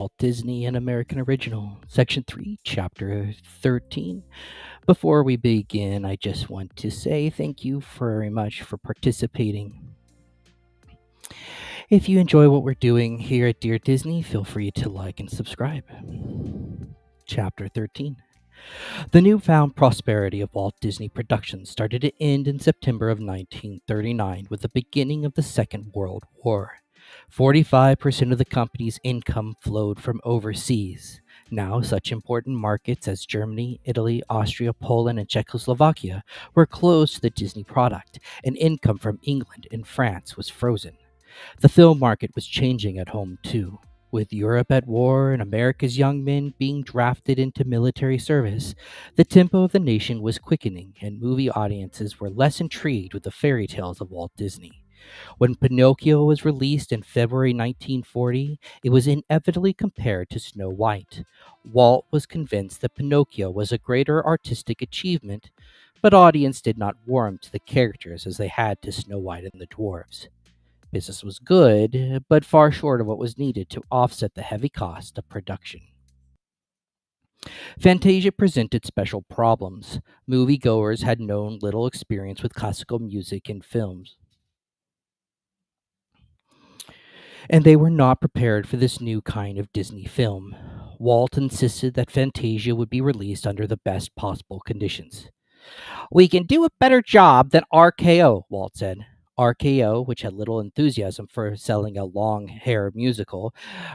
Walt Disney An American Original, Section 3, Chapter 13. Before we begin, I just want to say thank you very much for participating. If you enjoy what we're doing here at Dear Disney, feel free to like and subscribe. Chapter 13. The newfound prosperity of Walt Disney Productions started to end in September of 1939 with the beginning of the Second World War. 45% of the company's income flowed from overseas. Now, such important markets as Germany, Italy, Austria, Poland, and Czechoslovakia were closed to the Disney product, and income from England and France was frozen. The film market was changing at home, too. With Europe at war and America's young men being drafted into military service, the tempo of the nation was quickening, and movie audiences were less intrigued with the fairy tales of Walt Disney. When Pinocchio was released in February 1940, it was inevitably compared to Snow White. Walt was convinced that Pinocchio was a greater artistic achievement, but audience did not warm to the characters as they had to Snow White and the dwarves. Business was good, but far short of what was needed to offset the heavy cost of production. Fantasia presented special problems. Moviegoers had known little experience with classical music in films, and they were not prepared for this new kind of Disney film. Walt insisted that Fantasia would be released under the best possible conditions. "We can do a better job than RKO," Walt said. RKO, which had little enthusiasm for selling a long hair musical,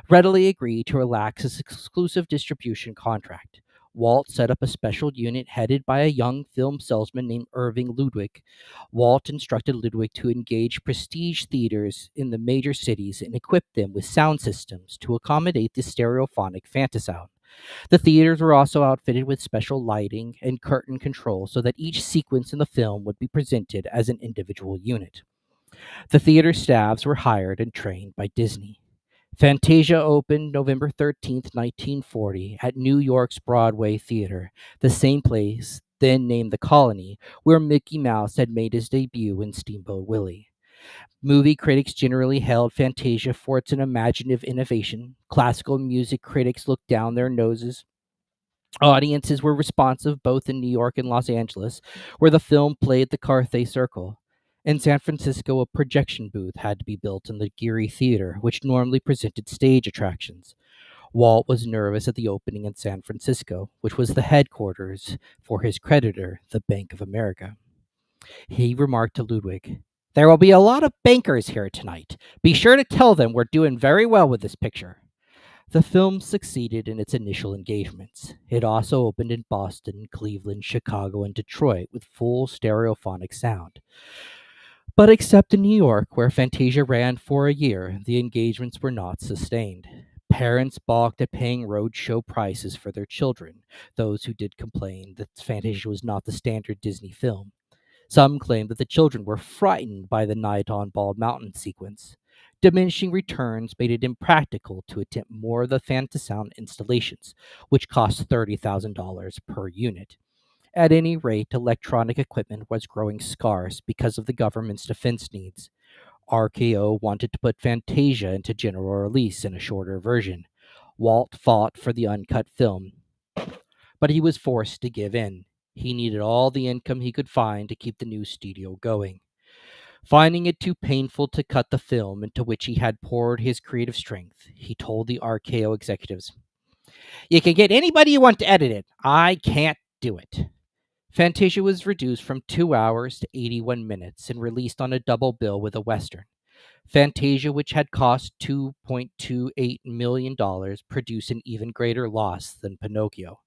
readily agreed to relax its exclusive distribution contract. Walt set up a special unit headed by a young film salesman named Irving Ludwig. Walt instructed Ludwig to engage prestige theaters in the major cities and equip them with sound systems to accommodate the stereophonic fantasound. The theaters were also outfitted with special lighting and curtain control so that each sequence in the film would be presented as an individual unit. The theater staffs were hired and trained by Disney. Fantasia opened November 13th, 1940, at New York's Broadway Theater, the same place, then named the Colony, where Mickey Mouse had made his debut in Steamboat Willie. Movie critics generally hailed Fantasia for its imaginative innovation. Classical music critics looked down their noses. Audiences were responsive both in New York and Los Angeles, where the film played the Carthay Circle. In San Francisco, a projection booth had to be built in the Geary Theater, which normally presented stage attractions. Walt was nervous at the opening in San Francisco, which was the headquarters for his creditor, the Bank of America. He remarked to Ludwig, "There will be a lot of bankers here tonight. Be sure to tell them we're doing very well with this picture." The film succeeded in its initial engagements. It also opened in Boston, Cleveland, Chicago, and Detroit with full stereophonic sound. But except in New York, where Fantasia ran for a year, the engagements were not sustained. Parents balked at paying roadshow prices for their children. Those who did complained that Fantasia was not the standard Disney film. Some claimed that the children were frightened by the night on Bald Mountain sequence. Diminishing returns made it impractical to attempt more of the Fantasound installations, which cost $30,000 per unit. At any rate, electronic equipment was growing scarce because of the government's defense needs. RKO wanted to put Fantasia into general release in a shorter version. Walt fought for the uncut film, but he was forced to give in. He needed all the income he could find to keep the new studio going. Finding it too painful to cut the film into which he had poured his creative strength, he told the RKO executives, "You can get anybody you want to edit it. I can't do it." Fantasia was reduced from 2 hours to 81 minutes and released on a double bill with a Western. Fantasia, which had cost $2.28 million, produced an even greater loss than Pinocchio.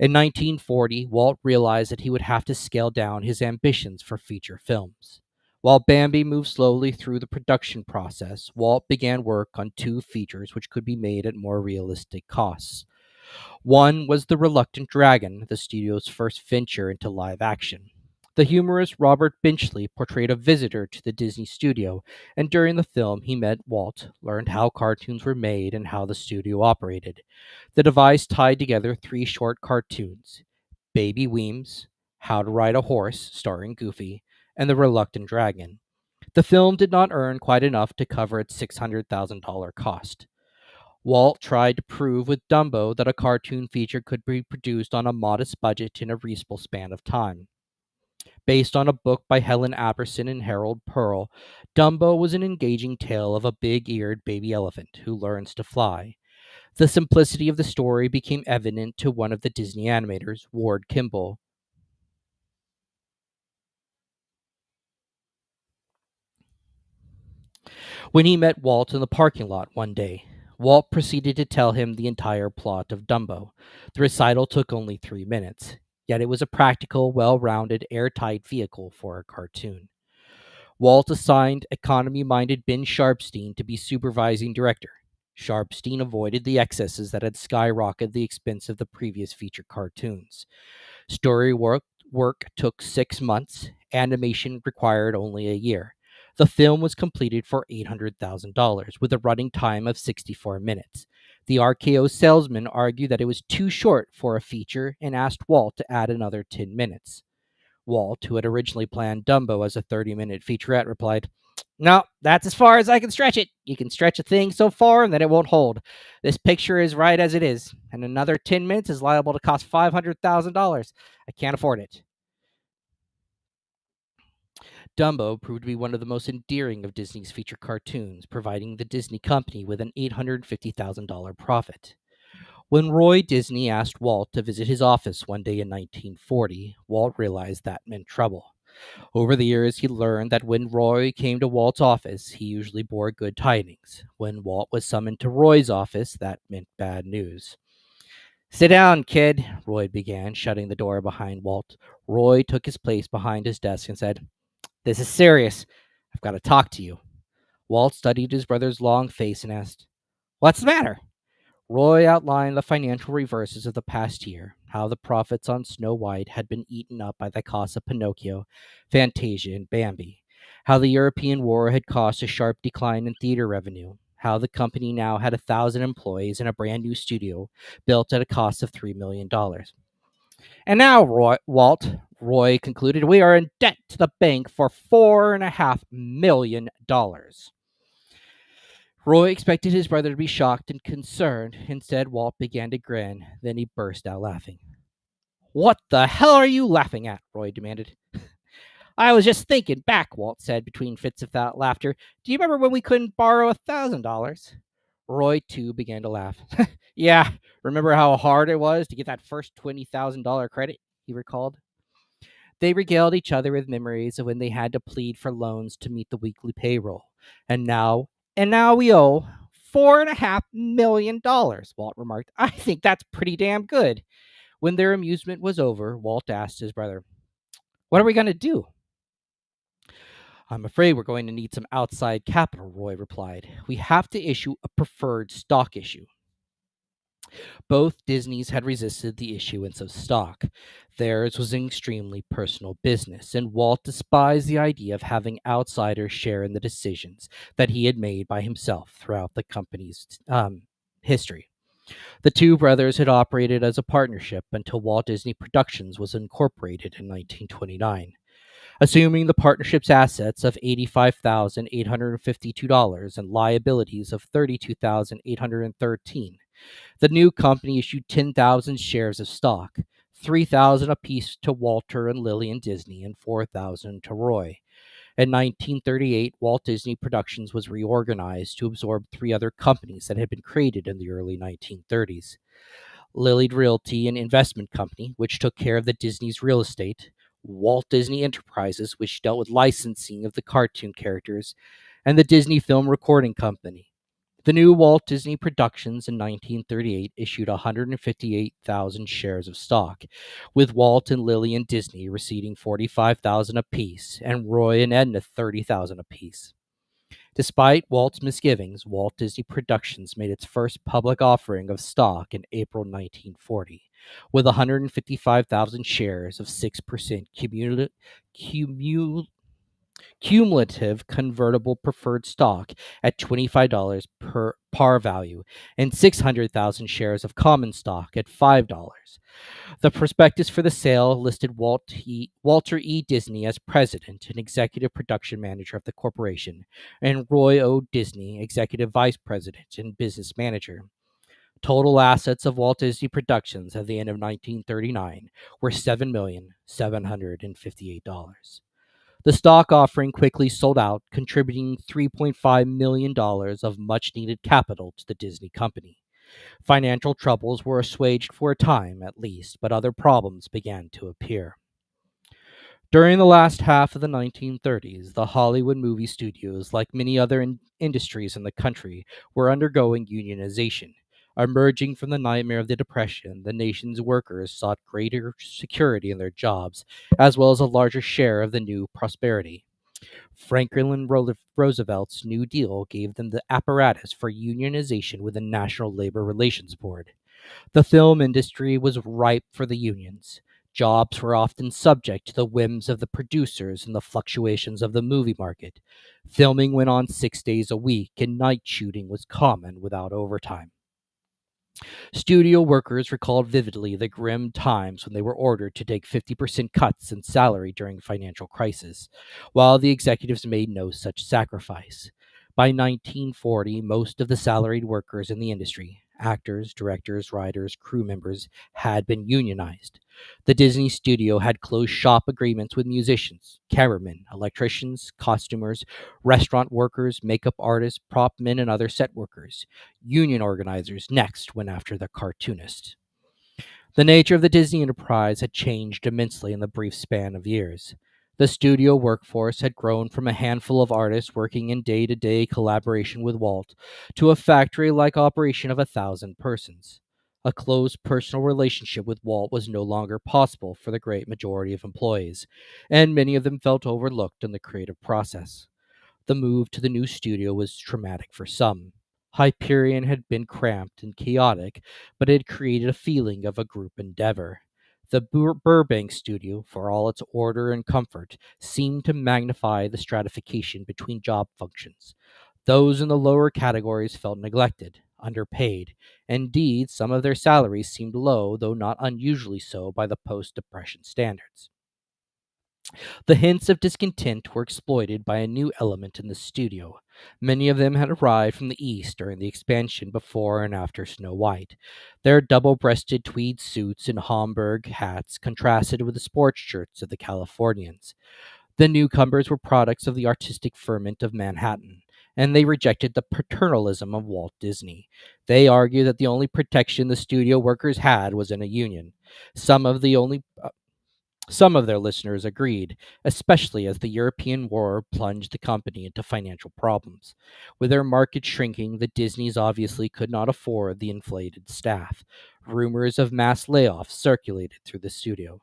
In 1940, Walt realized that he would have to scale down his ambitions for feature films. While Bambi moved slowly through the production process, Walt began work on two features which could be made at more realistic costs. One was The Reluctant Dragon, the studio's first venture into live action. The humorist Robert Benchley portrayed a visitor to the Disney studio, and during the film, he met Walt, learned how cartoons were made and how the studio operated. The device tied together three short cartoons: Baby Weems, How to Ride a Horse, starring Goofy, and The Reluctant Dragon. The film did not earn quite enough to cover its $600,000 cost. Walt tried to prove with Dumbo that a cartoon feature could be produced on a modest budget in a reasonable span of time. Based on a book by Helen Apperson and Harold Pearl, Dumbo was an engaging tale of a big eared baby elephant who learns to fly. The simplicity of the story became evident to one of the Disney animators, Ward Kimball. When he met Walt in the parking lot one day, Walt proceeded to tell him the entire plot of Dumbo. The recital took only 3 minutes, yet it was a practical, well rounded, airtight vehicle for a cartoon. Walt assigned economy minded Ben Sharpstein to be supervising director. Sharpstein avoided the excesses that had skyrocketed the expense of the previous feature cartoons. Story work took 6 months, animation required only a year. The film was completed for $800,000 with a running time of 64 minutes. The RKO salesman argued that it was too short for a feature and asked Walt to add another 10 minutes. Walt, who had originally planned Dumbo as a 30-minute featurette, replied, "No, that's as far as I can stretch it. You can stretch a thing so far and then it won't hold. This picture is right as it is, and another 10 minutes is liable to cost $500,000. I can't afford it." Dumbo proved to be one of the most endearing of Disney's feature cartoons, providing the Disney company with an $850,000 profit. When Roy Disney asked Walt to visit his office one day in 1940, Walt realized that meant trouble. Over the years, he learned that when Roy came to Walt's office, he usually bore good tidings. When Walt was summoned to Roy's office, that meant bad news. "Sit down, kid," Roy began, shutting the door behind Walt. Roy took his place behind his desk and said, "This is serious. I've got to talk to you." Walt studied his brother's long face and asked, "What's the matter?" Roy outlined the financial reverses of the past year, how the profits on Snow White had been eaten up by the costs of Pinocchio, Fantasia, and Bambi, how the European War had caused a sharp decline in theater revenue, how the company now had 1,000 employees and a brand new studio built at a cost of $3 million. "And now, Walt," Roy concluded, "we are in debt to the bank for $4.5 million." Roy expected his brother to be shocked and concerned. Instead, Walt began to grin. Then he burst out laughing. "What the hell are you laughing at?" Roy demanded. "I was just thinking back," Walt said between fits of laughter. "Do you remember when we couldn't borrow $1,000?" Roy, too, began to laugh. "Yeah, remember how hard it was to get that first $20,000 credit?" he recalled. They regaled each other with memories of when they had to plead for loans to meet the weekly payroll. And now, and now we owe $4.5 million, Walt remarked. "I think that's pretty damn good." When their amusement was over, Walt asked his brother, "What are we going to do?" "I'm afraid we're going to need some outside capital," Roy replied. "We have to issue a preferred stock issue." Both Disneys had resisted the issuance of stock. Theirs was an extremely personal business, and Walt despised the idea of having outsiders share in the decisions that he had made by himself throughout the company's history. The two brothers had operated as a partnership until Walt Disney Productions was incorporated in 1929. Assuming the partnership's assets of $85,852 and liabilities of $32,813, the new company issued 10,000 shares of stock, 3,000 apiece to Walter and Lillian Disney and 4,000 to Roy. In 1938, Walt Disney Productions was reorganized to absorb three other companies that had been created in the early 1930s. Lillied Realty and Investment Company, which took care of the Disney's real estate, Walt Disney Enterprises, which dealt with licensing of the cartoon characters, and the Disney Film Recording Company. The new Walt Disney Productions in 1938 issued 158,000 shares of stock, with Walt and Lillian Disney receiving 45,000 apiece and Roy and Edna 30,000 apiece. Despite Walt's misgivings, Walt Disney Productions made its first public offering of stock in April 1940, with 155,000 shares of 6% cumulative convertible preferred stock at $25 per par value, and 600,000 shares of common stock at $5. The prospectus for the sale listed Walter E. Disney as president and executive production manager of the corporation, and Roy O. Disney, executive vice president and business manager. Total assets of Walt Disney Productions at the end of 1939 were $7,758,000. The stock offering quickly sold out, contributing $3.5 million of much needed capital to the Disney company. Financial troubles were assuaged for a time, at least, but other problems began to appear. During the last half of the 1930s, the Hollywood movie studios, like many other industries in the country, were undergoing unionization. Emerging from the nightmare of the Depression, the nation's workers sought greater security in their jobs, as well as a larger share of the new prosperity. Franklin Roosevelt's New Deal gave them the apparatus for unionization with the National Labor Relations Board. The film industry was ripe for the unions. Jobs were often subject to the whims of the producers and the fluctuations of the movie market. Filming went on 6 days a week, and night shooting was common without overtime. Studio workers recalled vividly the grim times when they were ordered to take 50% cuts in salary during financial crisis, while the executives made no such sacrifice. By 1940, most of the salaried workers in the industry, actors, directors, writers, crew members, had been unionized. The Disney studio had closed shop agreements with musicians, cameramen, electricians, costumers, restaurant workers, makeup artists, prop men, and other set workers. Union organizers next went after the cartoonist. The nature of the Disney enterprise had changed immensely in the brief span of years. The studio workforce had grown from a handful of artists working in day to day collaboration with Walt to a factory like operation of 1,000 persons. A close personal relationship with Walt was no longer possible for the great majority of employees, and many of them felt overlooked in the creative process. The move to the new studio was traumatic for some. Hyperion had been cramped and chaotic, but it had created a feeling of a group endeavor. The Burbank studio, for all its order and comfort, seemed to magnify the stratification between job functions. Those in the lower categories felt neglected, underpaid. Indeed, some of their salaries seemed low, though not unusually so by the post Depression standards. The hints of discontent were exploited by a new element in the studio. Many of them had arrived from the East during the expansion before and after Snow White. Their double breasted tweed suits and Homburg hats contrasted with the sports shirts of the Californians. The newcomers were products of the artistic ferment of Manhattan, and they rejected the paternalism of Walt Disney. They argued that the only protection the studio workers had was in a union. Some of the only some of their listeners agreed, especially as the European War plunged the company into financial problems. With their market shrinking, the Disneys obviously could not afford the inflated staff. Rumors of mass layoffs circulated through the studio.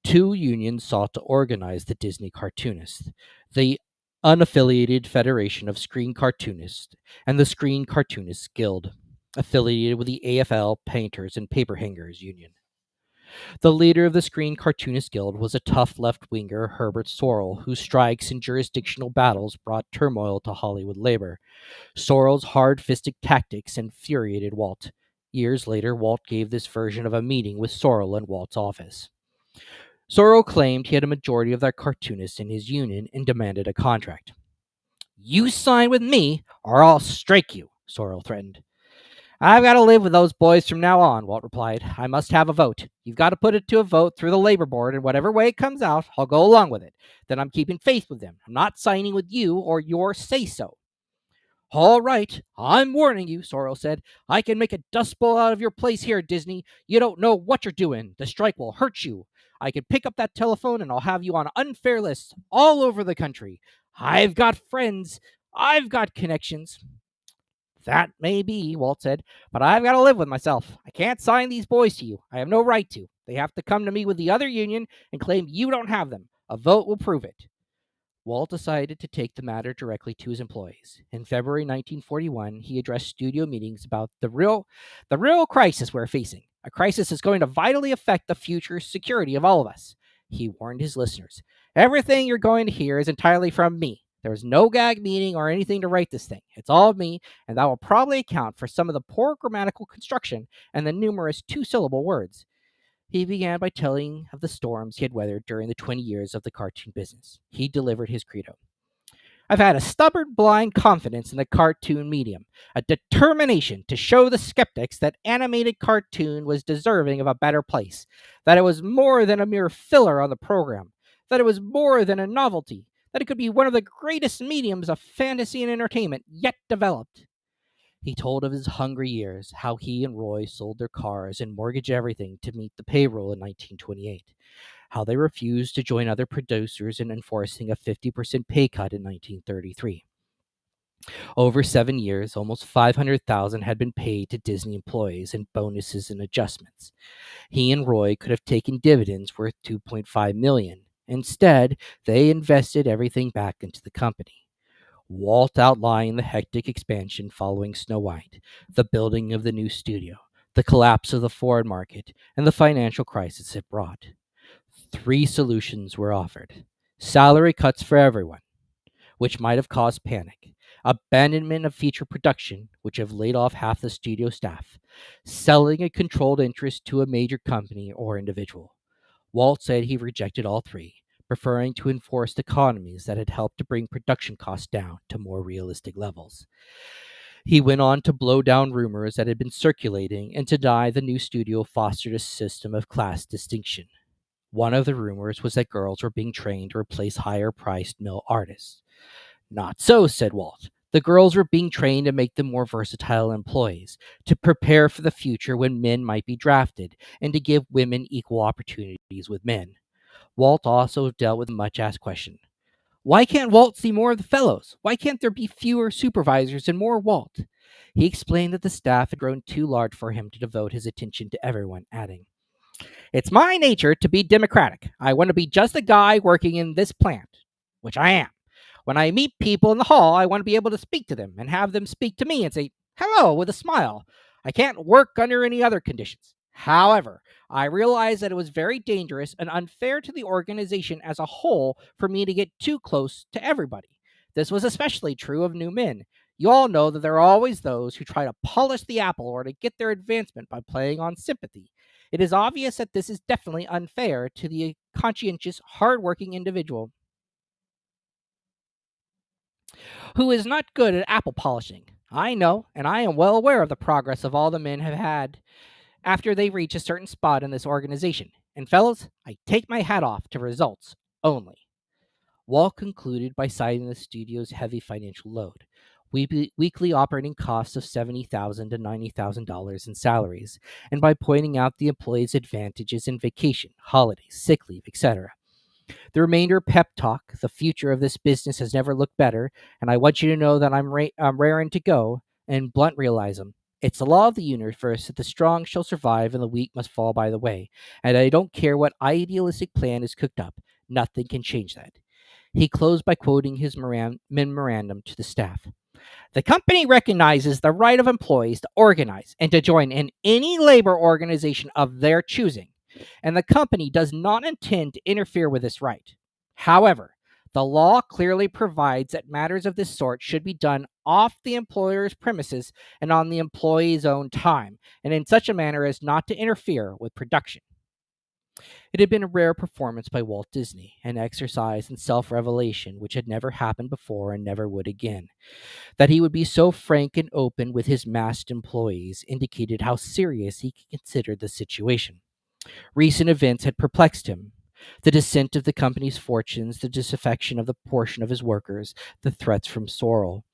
Two unions sought to organize the Disney cartoonists: the Unaffiliated Federation of Screen Cartoonists and the Screen Cartoonists Guild, affiliated with the AFL Painters and Paperhangers Union. The leader of the Screen Cartoonist Guild was a tough left-winger, Herbert Sorrell, whose strikes and jurisdictional battles brought turmoil to Hollywood labor. Sorrell's hard-fisted tactics infuriated Walt. Years later, Walt gave this version of a meeting with Sorrell in Walt's office. Sorrell claimed he had a majority of their cartoonists in his union and demanded a contract. "You sign with me, or I'll strike you," Sorrell threatened. "I've got to live with those boys from now on," Walt replied. "I must have a vote. You've got to put it to a vote through the labor board, and whatever way it comes out, I'll go along with it. Then I'm keeping faith with them. I'm not signing with you or your say-so." "All right, I'm warning you," Sorrell said. "I can make a dust bowl out of your place here, Disney. You don't know what you're doing. The strike will hurt you. I can pick up that telephone and I'll have you on unfair lists all over the country. I've got friends. I've got connections." "That may be," Walt said, "but I've got to live with myself. I can't sign these boys to you. I have no right to. They have to come to me with the other union and claim you don't have them. A vote will prove it." Walt decided to take the matter directly to his employees. In February 1941, he addressed studio meetings about the real crisis we're facing, a crisis that's going to vitally affect the future security of all of us. He warned his listeners, Everything you're going to hear is entirely from me. There's no gag meaning or anything to write this thing. It's all me, and that will probably account for some of the poor grammatical construction and the numerous two syllable words. He began by telling of the storms he had weathered during the 20 years of the cartoon business. He delivered his credo. I've had a stubborn, blind confidence in the cartoon medium, a determination to show the skeptics that animated cartoon was deserving of a better place, that it was more than a mere filler on the program, that it was more than a novelty, that it could be one of the greatest mediums of fantasy and entertainment yet developed. He told of his hungry years, how he and Roy sold their cars and mortgaged everything to meet the payroll in 1928, how they refused to join other producers in enforcing a 50% pay cut in 1933. Over 7 years, almost 500,000 had been paid to Disney employees in bonuses and adjustments. He and Roy could have taken dividends worth 2.5 million. Instead, they invested everything back into the company. Walt outlined the hectic expansion following Snow White, the building of the new studio, the collapse of the foreign market, and the financial crisis it brought. Three solutions were offered: salary cuts for everyone, which might have caused panic; abandonment of feature production, which have laid off half the studio staff; selling a controlled interest to a major company or individual. Walt said he rejected all three, preferring to enforce economies that had helped to bring production costs down to more realistic levels. He went on to blow down rumors that had been circulating and to deny the new studio fostered a system of class distinction. One of the rumors was that girls were being trained to replace higher priced male artists. Not so, said Walt. The girls were being trained to make them more versatile employees, to prepare for the future when men might be drafted, and to give women equal opportunities with men. Walt also dealt with the much asked question: why can't Walt see more of the fellows? Why can't there be fewer supervisors and more Walt? He explained that the staff had grown too large for him to devote his attention to everyone, adding, it's my nature to be democratic. I want to be just a guy working in this plant, which I am. When I meet people in the hall, I want to be able to speak to them and have them speak to me and say, hello, with a smile. I can't work under any other conditions. However, I realized that it was very dangerous and unfair to the organization as a whole for me to get too close to everybody. This was especially true of new men. You all know that there are always those who try to polish the apple or to get their advancement by playing on sympathy. It is obvious that this is definitely unfair to the conscientious, hardworking individual who is not good at apple polishing. I know, and I am well aware of the progress of all the men have had after they reach a certain spot in this organization. And fellows, I take my hat off to results only. Walt concluded by citing the studio's heavy financial load, weekly operating costs of $70,000 to $90,000 in salaries, and by pointing out the employees' advantages in vacation, holidays, sick leave, etc. The remainder pep talk: the future of this business has never looked better, and I want you to know that I'm raring to go, and blunt realism. It's the law of the universe that the strong shall survive and the weak must fall by the way, and I don't care what idealistic plan is cooked up, nothing can change that. He closed by quoting his memorandum to the staff. The company recognizes the right of employees to organize and to join in any labor organization of their choosing, and the company does not intend to interfere with this right. However, the law clearly provides that matters of this sort should be done off the employer's premises and on the employee's own time, and in such a manner as not to interfere with production. It had been a rare performance by Walt Disney, an exercise in self revelation which had never happened before and never would again. That he would be so frank and open with his massed employees indicated how serious he considered the situation. Recent events had perplexed him. The descent of the company's fortunes, the disaffection of the portion of his workers, the threats from Sorrel.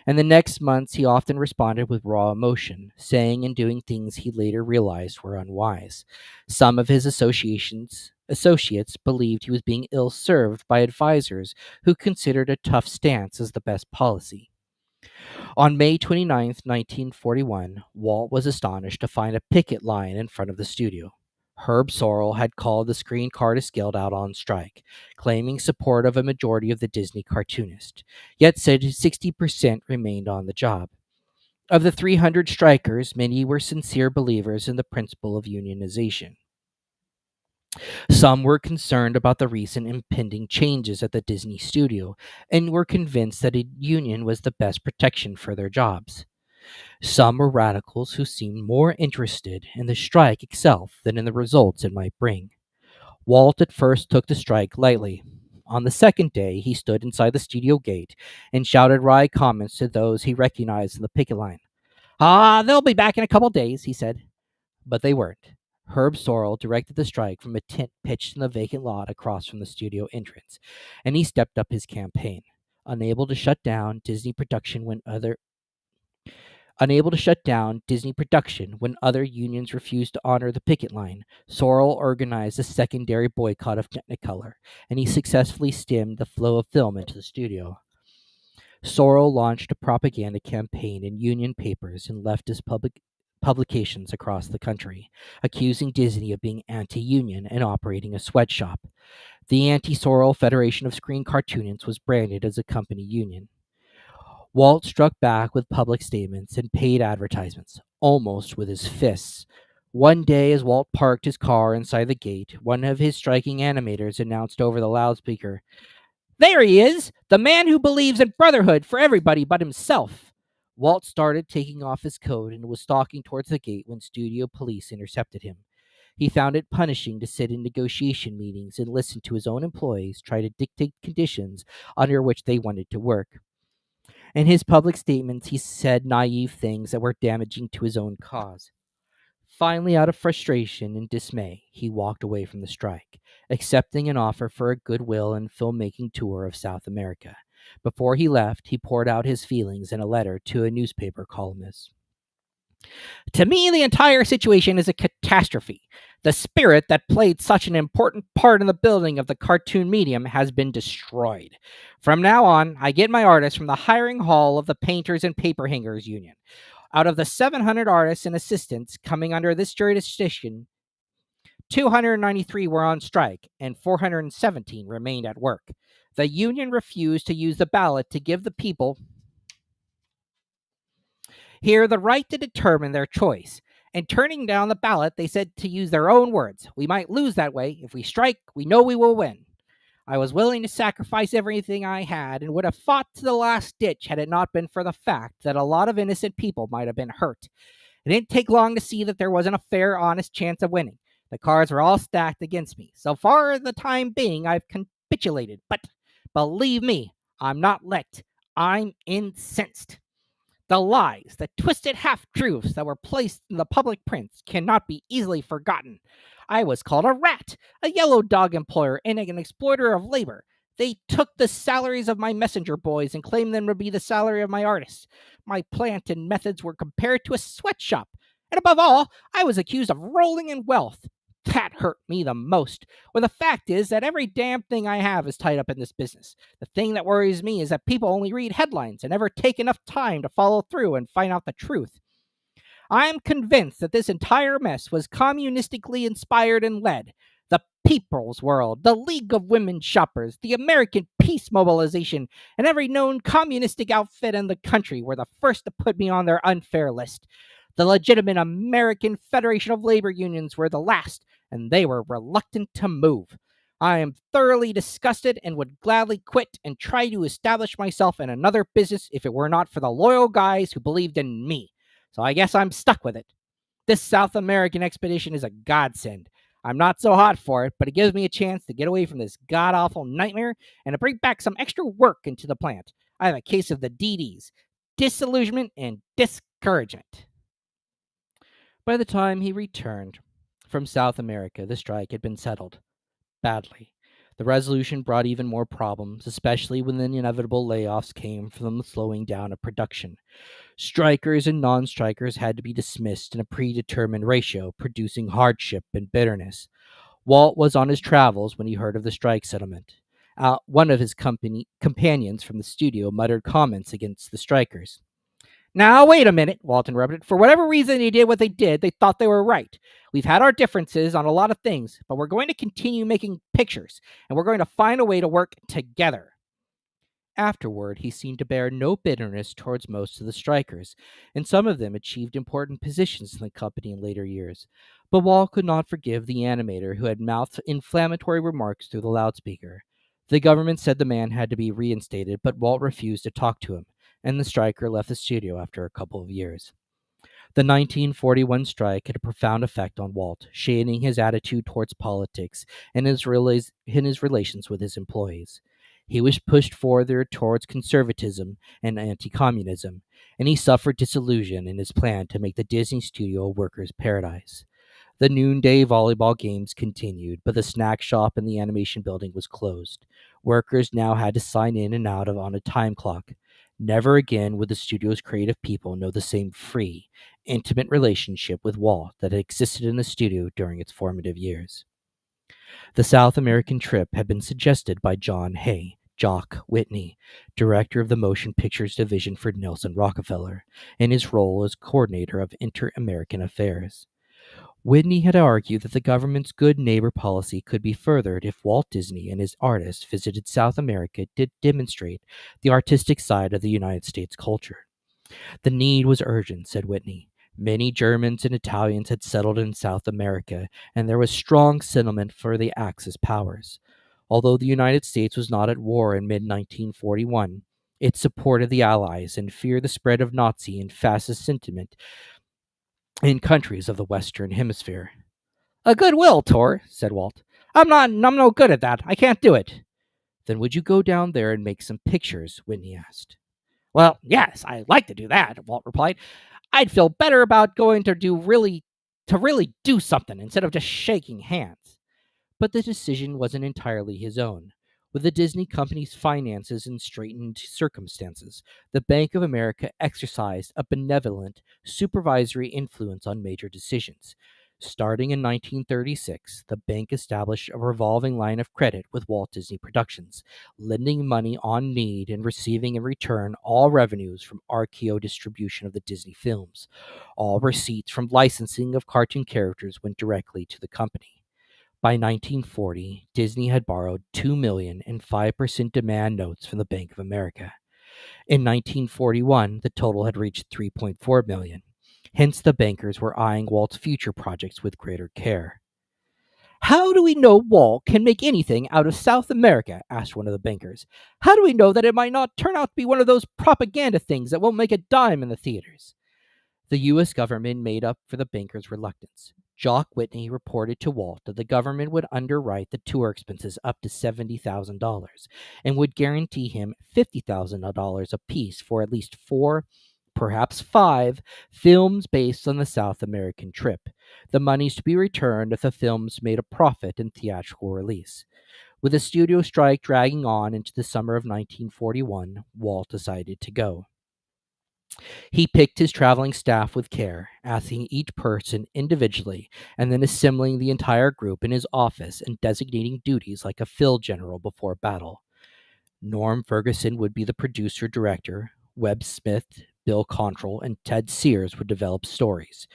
And the next months he often responded with raw emotion, saying and doing things he later realized were unwise. Some of his associates believed he was being ill served by advisors who considered a tough stance as the best policy. On May 29th, 1941, Walt was astonished to find a picket line in front of the studio. Herb Sorrell had called the Screen Artists Guild out on strike, claiming support of a majority of the Disney cartoonists, yet said 60% remained on the job. Of the 300 strikers, many were sincere believers in the principle of unionization. Some were concerned about the recent impending changes at the Disney studio and were convinced that a union was the best protection for their jobs. Some were radicals who seemed more interested in the strike itself than in the results it might bring. Walt at first took the strike lightly. On the second day, he stood inside the studio gate and shouted wry comments to those he recognized in the picket line. They'll be back in a couple days, he said. But they weren't. Herb Sorrell directed the strike from a tent pitched in the vacant lot across from the studio entrance, and he stepped up his campaign. Unable to shut down Disney production when other Unable to shut down Disney production when other unions refused to honor the picket line, Sorrell organized a secondary boycott of Technicolor, and he successfully stemmed the flow of film into the studio. Sorrell launched a propaganda campaign in union papers and leftist publications across the country, accusing Disney of being anti union and operating a sweatshop. The Anti Sorrell Federation of Screen Cartoonists was branded as a company union. Walt struck back with public statements and paid advertisements, almost with his fists. One day, as Walt parked his car inside the gate, one of his striking animators announced over the loudspeaker, "There he is, the man who believes in brotherhood for everybody but himself." Walt started taking off his coat and was stalking towards the gate when studio police intercepted him. He found it punishing to sit in negotiation meetings and listen to his own employees try to dictate conditions under which they wanted to work. In his public statements, he said naive things that were damaging to his own cause. Finally, out of frustration and dismay, he walked away from the strike, accepting an offer for a goodwill and filmmaking tour of South America. Before he left, he poured out his feelings in a letter to a newspaper columnist. To me, the entire situation is a catastrophe. The spirit that played such an important part in the building of the cartoon medium has been destroyed. From now on, I get my artists from the hiring hall of the Painters and Paper Hangers Union. Out of the 700 artists and assistants coming under this jurisdiction, 293 were on strike and 417 remained at work. The union refused to use the ballot to give the people here the right to determine their choice. And turning down the ballot, they said to use their own words. We might lose that way. If we strike, we know we will win. I was willing to sacrifice everything I had and would have fought to the last ditch had it not been for the fact that a lot of innocent people might have been hurt. It didn't take long to see that there wasn't a fair, honest chance of winning. The cards were all stacked against me. So far, the time being, I've capitulated. But believe me, I'm not licked. I'm incensed. The lies, the twisted half truths that were placed in the public prints cannot be easily forgotten. I was called a rat, a yellow dog employer, and an exploiter of labor. They took the salaries of my messenger boys and claimed them to be the salary of my artists. My plant and methods were compared to a sweatshop. And above all, I was accused of rolling in wealth. That hurt me the most. Well, the fact is that every damn thing I have is tied up in this business. The thing that worries me is that people only read headlines and never take enough time to follow through and find out the truth. I am convinced that this entire mess was communistically inspired and led. The People's World, the League of Women Shoppers, the American Peace Mobilization, and every known communistic outfit in the country were the first to put me on their unfair list. The legitimate American Federation of Labor Unions were the last, and they were reluctant to move. I am thoroughly disgusted and would gladly quit and try to establish myself in another business if it were not for the loyal guys who believed in me. So I guess I'm stuck with it. This South American expedition is a godsend. I'm not so hot for it, but it gives me a chance to get away from this god-awful nightmare and to bring back some extra work into the plant. I have a case of the DDs, disillusionment and discouragement. By the time he returned from South America, the strike had been settled. Badly. The resolution brought even more problems, especially when the inevitable layoffs came from the slowing down of production. Strikers and non strikers had to be dismissed in a predetermined ratio, producing hardship and bitterness. Walt was on his travels when he heard of the strike settlement. One of his companions from the studio muttered comments against the strikers. Now, wait a minute, Walt interrupted. For whatever reason they did what they did, they thought they were right. We've had our differences on a lot of things, but we're going to continue making pictures, and we're going to find a way to work together. Afterward, he seemed to bear no bitterness towards most of the strikers, and some of them achieved important positions in the company in later years. But Wall could not forgive the animator who had mouthed inflammatory remarks through the loudspeaker. The government said the man had to be reinstated, but Walt refused to talk to him, and the striker left the studio after a couple of years. The 1941 strike had a profound effect on Walt, shading his attitude towards politics and in his relations with his employees. He was pushed further towards conservatism and anti communism, and he suffered disillusion in his plan to make the Disney studio a workers' paradise. The noonday volleyball games continued, but the snack shop in the animation building was closed. Workers now had to sign in and out of on a time clock. Never again would the studio's creative people know the same free, intimate relationship with Walt that had existed in the studio during its formative years. The South American trip had been suggested by John Hay, Jock Whitney, director of the Motion Pictures Division for Nelson Rockefeller, in his role as coordinator of Inter American Affairs. Whitney had argued that the government's good neighbor policy could be furthered if Walt Disney and his artists visited South America to demonstrate the artistic side of the United States culture. The need was urgent, said Whitney. Many Germans and Italians had settled in South America, and there was strong sentiment for the Axis powers. Although the United States was not at war in mid 1941, it supported the Allies and feared the spread of Nazi and fascist sentiment in countries of the Western Hemisphere. A goodwill tour, said Walt. I'm no good at that. I can't do it. Then would you go down there and make some pictures? Whitney asked. Well, yes, I'd like to do that, Walt replied. I'd feel better about going to really do something instead of just shaking hands. But the decision wasn't entirely his own. With the Disney company's finances in straitened circumstances, the Bank of America exercised a benevolent, supervisory influence on major decisions. Starting in 1936, the bank established a revolving line of credit with Walt Disney Productions, lending money on need and receiving in return all revenues from RKO distribution of the Disney films. All receipts from licensing of cartoon characters went directly to the company. By 1940, Disney had borrowed $2 million in 5% demand notes from the Bank of America. In 1941, the total had reached $3.4 million. Hence, the bankers were eyeing Walt's future projects with greater care. How do we know Walt can make anything out of South America? Asked one of the bankers. How do we know that it might not turn out to be one of those propaganda things that won't make a dime in the theaters? The U.S. government made up for the bankers' reluctance. Jock Whitney reported to Walt that the government would underwrite the tour expenses up to $70,000 and would guarantee him $50,000 apiece for at least 4, perhaps 5, films based on the South American trip. The monies to be returned if the films made a profit in theatrical release. With the studio strike dragging on into the summer of 1941, Walt decided to go. He picked his traveling staff with care, asking each person individually and then assembling the entire group in his office and designating duties like a field general before battle. Norm Ferguson would be the producer director, Webb Smith, Bill Control, and Ted Sears would develop stories.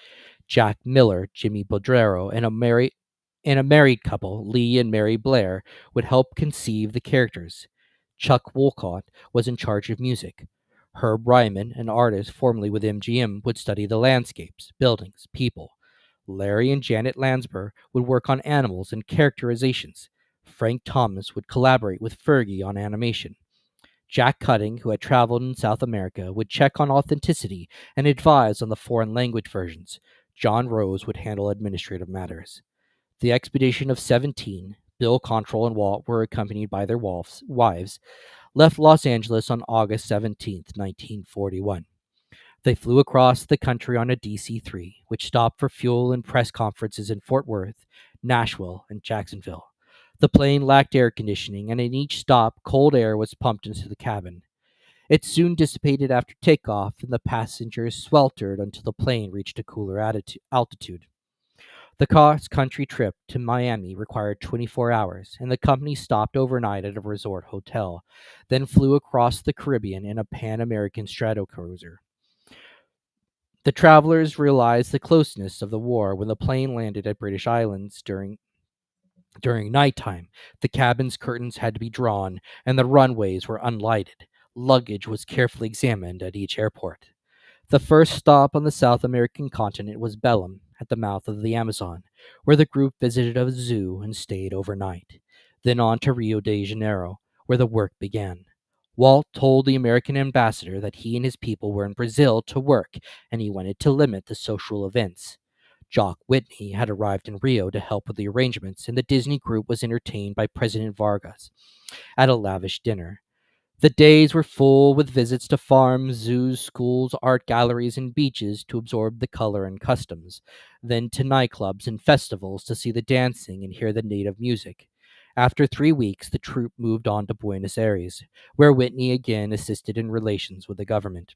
Jack Miller, Jimmy Bodrero, and a married couple, Lee and Mary Blair, would help conceive the characters. Chuck Wolcott was in charge of music. Herb Ryman, an artist formerly with MGM, would study the landscapes, buildings, people. Larry and Janet Lansbury would work on animals and characterizations. Frank Thomas would collaborate with Fergie on animation. Jack Cutting, who had traveled in South America, would check on authenticity and advise on the foreign language versions. John Rose would handle administrative matters. The expedition of 17, Bill Control and Walt were accompanied by their wives, left Los Angeles on August 17, 1941. They flew across the country on a DC 3, which stopped for fuel and press conferences in Fort Worth, Nashville, and Jacksonville. The plane lacked air conditioning, and in each stop, cold air was pumped into the cabin. It soon dissipated after takeoff, and the passengers sweltered until the plane reached a cooler altitude. The cross-country trip to Miami required 24 hours, and the company stopped overnight at a resort hotel, then flew across the Caribbean in a Pan American Stratocruiser. The travelers realized the closeness of the war when the plane landed at British Islands during nighttime. The cabin's curtains had to be drawn, and the runways were unlighted. Luggage was carefully examined at each airport. The first stop on the South American continent was Belém, at the mouth of the Amazon, where the group visited a zoo and stayed overnight. Then on to Rio de Janeiro, where the work began. Walt told the American ambassador that he and his people were in Brazil to work and he wanted to limit the social events. Jock Whitney had arrived in Rio to help with the arrangements, and the Disney group was entertained by President Vargas at a lavish dinner. The days were full with visits to farms, zoos, schools, art galleries, and beaches to absorb the color and customs, then to nightclubs and festivals to see the dancing and hear the native music. After 3 weeks, the troupe moved on to Buenos Aires, where Whitney again assisted in relations with the government.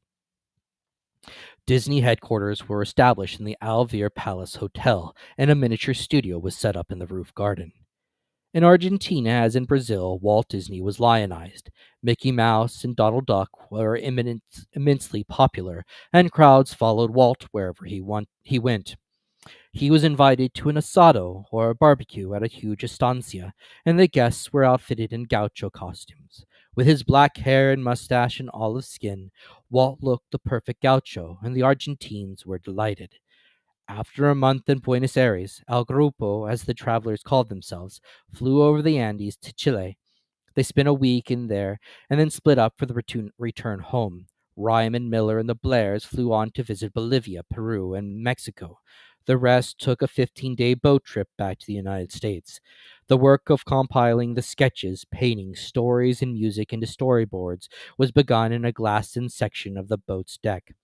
Disney headquarters were established in the Alvear Palace Hotel, and a miniature studio was set up in the roof garden. In Argentina, as in Brazil, Walt Disney was lionized. Mickey Mouse and Donald Duck were immensely popular, and crowds followed Walt wherever he went. He was invited to an asado, or a barbecue, at a huge estancia, and the guests were outfitted in gaucho costumes. With his black hair and mustache and olive skin, Walt looked the perfect gaucho, and the Argentines were delighted. After a month in Buenos Aires, El Grupo, as the travelers called themselves, flew over the Andes to Chile. They spent a week in there and then split up for the return home. Ryman Miller and the Blairs flew on to visit Bolivia, Peru, and Mexico. The rest took a 15-day boat trip back to the United States. The work of compiling the sketches, paintings, stories, and music into storyboards was begun in a glassed-in section of the boat's deck.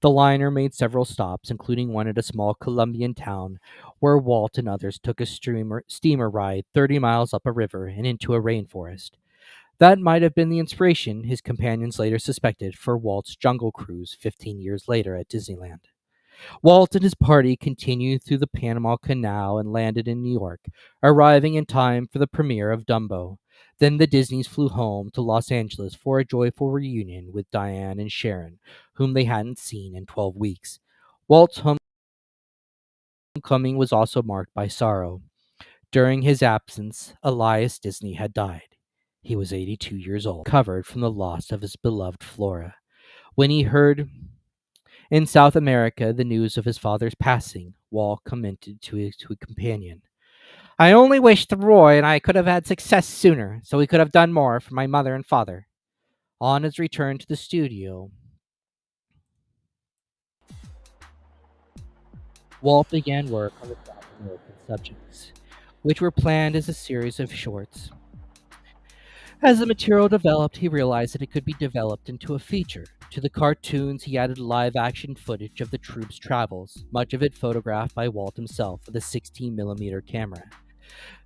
The liner made several stops, including one at a small Colombian town where Walt and others took a steamer ride 30 miles up a river and into a rainforest. That might have been the inspiration, his companions later suspected, for Walt's jungle cruise 15 years later at Disneyland. Walt and his party continued through the Panama Canal and landed in New York, arriving in time for the premiere of Dumbo. Then the Disneys flew home to Los Angeles for a joyful reunion with Diane and Sharon, whom they hadn't seen in 12 weeks. Walt's homecoming was also marked by sorrow. During his absence, Elias Disney had died. He was 82 years old, recovered from the loss of his beloved Flora. When he heard in South America the news of his father's passing, Walt commented to a companion, "I only wish that Roy and I could have had success sooner, so we could have done more for my mother and father." On his return to the studio, Walt began work on the South American subjects, which were planned as a series of shorts. As the material developed, he realized that it could be developed into a feature. To the cartoons, he added live action footage of the troupe's travels, much of it photographed by Walt himself with a 16mm camera.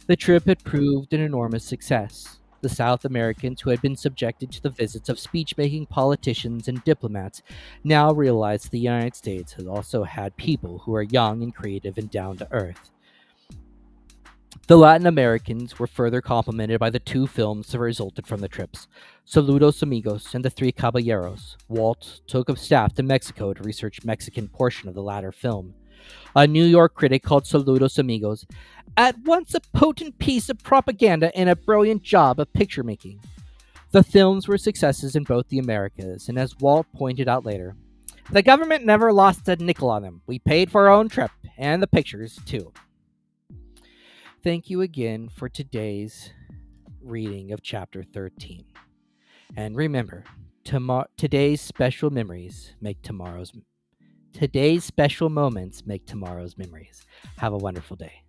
The trip had proved an enormous success. The South Americans, who had been subjected to the visits of speech making politicians and diplomats, now realized the United States had also had people who are young and creative and down to earth. The Latin Americans were further complimented by the two films that resulted from the trips, Saludos Amigos and The Three Caballeros. Walt took a staff to Mexico to research Mexican portion of the latter film. A New York critic called Saludos Amigos at once a potent piece of propaganda and a brilliant job of picture making. The films were successes in both the Americas, and as Walt pointed out later, the government never lost a nickel on them. We paid for our own trip, and the pictures, too. Thank you again for today's reading of Chapter 13. And remember, today's special moments make tomorrow's memories. Have a wonderful day.